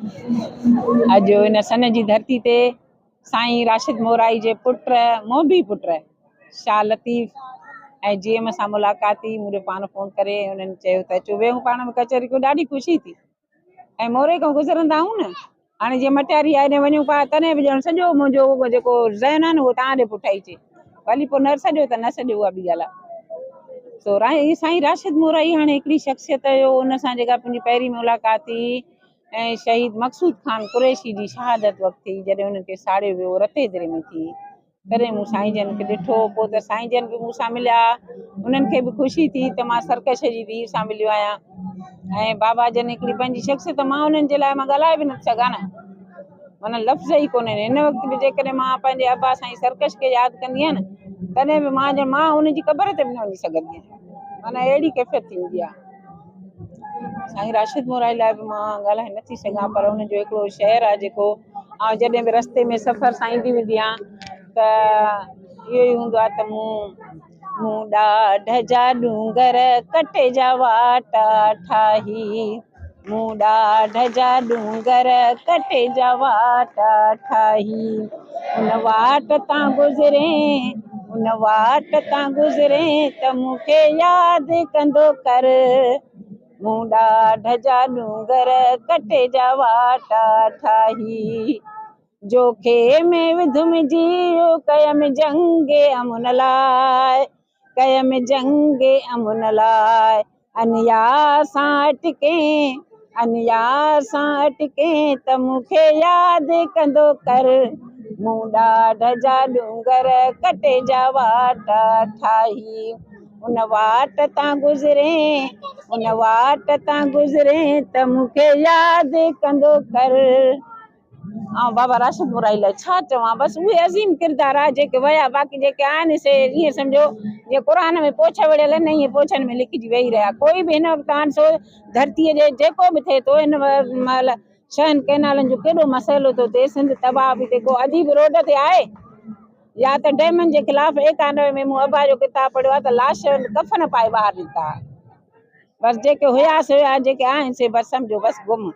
अज इन सन जी धरती ते साईं राशिद मोराई जे पुट मोहबी पुट शाह लतीफ़ ऐं जीएम सां मुलाक़ात थी। मुझे पान फोन करे उन्हनि चयो त अचो वेहूं पाण में कचहरी को ॾाढी ख़ुशी थी। ऐं मोरे खां गुज़रंदा आहियूं न, हाणे जीअं मटियारी आहे ने वञूं पिया तॾहिं बि ॼण सॼो मुंहिंजो जेको ज़हन आहे न उहो तव्हां ॾे पुठियां ई थिए। भली पोइ न सॼो त न सॼो, उहा ॿी ॻाल्हि आहे। सो साईं राशिद मोराई हाणे हिकिड़ी शख़्सियत जो उन सां जेका पंहिंजी पहिरीं मुलाक़ात थी ऐं शहीद मक़सूद खान कुरैशी जी शहादत वक़्तु थी, जॾहिं उन्हनि खे साड़ियो वियो रते दरे में थी, तॾहिं मूं साईं जन खे ॾिठो। पोइ त साईं जन बि मूंसां मिलिया, उन्हनि खे बि ख़ुशी थी त मां सरकश जी धीअ सां मिलियो आहियां। ऐं बाबा जन हिकिड़ी पंहिंजी शख़्सियत मां उन्हनि जे लाइ मां ॻाल्हाए बि न सघां न, माना लफ़्ज़ ई कोन्हनि। हिन वक़्तु बि जेकॾहिं मां पंहिंजे अब्बा साईं सरकश खे यादि कंदी आहियां न, तॾहिं बि मां उनजी क़बर ते बि न वञी सघंदी आहियां, माना अहिड़ी कैफ़ियत थींदी आहे। साईं राशिद मोराई लाइ बि मां ॻाल्हाए नथी सघां, पर उनजो हिकिड़ो शेर आहे जेको जॾहिं बि रस्ते में सफ़र साईंदी वेंदी आहियां त इहो ई हूंदो आहे त मूं ॾाढ जा डूंगर कटे जा वाटा ठाही, मूं ॾाढ जा डूंगर कटे जा वाटा ठाही, उन वाट तां गुज़रे उन वाट तां गुज़रे त मूंखे यादि कंदो कर, मूं ॾाढ जा डूंगर कटे जा वाटा ठाही, जोखे में विधुमजी कयम जंगे अमुन लाइ, कयम जंगे अमुन लाइ, अनिया सां अटके त मूंखे यादि कंदो कर, मूं ॾाढ जा डूंगर कटे जा वाटा ठाही, उन वाट तां गुज़रे उन वाट तां गुज़रे त मूंखे यादि कंदो कर। बाबा राशिद मोराई लाइ छा चवां, बसि उहे अज़ीम किरदार आहे जेके विया, बाक़ी जेके आहिनि से ईअं सम्झो जीअं क़ुरान में पोछ वड़ियल आहिनि, ईअं पोछनि में लिखिजी वेही रहिया। कोई बि हिन वक़्तु हाणे सो धरतीअ जे जेको बि थिए थो हिन महिल शहन कैनालनि जो केॾो मसइलो थो थिए, सिंध तबाह बि थिए, को अॼु बि रोड ते आहे या त डैमनि जे ख़िलाफ़ 91 में मूं अब्बा जो किताब पढ़ियो आहे त लाश कफ़न पाए ॿाहिरि निकिता, बसि जेके हुया जेके आहिनि से बसि सम्झो बसि गुम।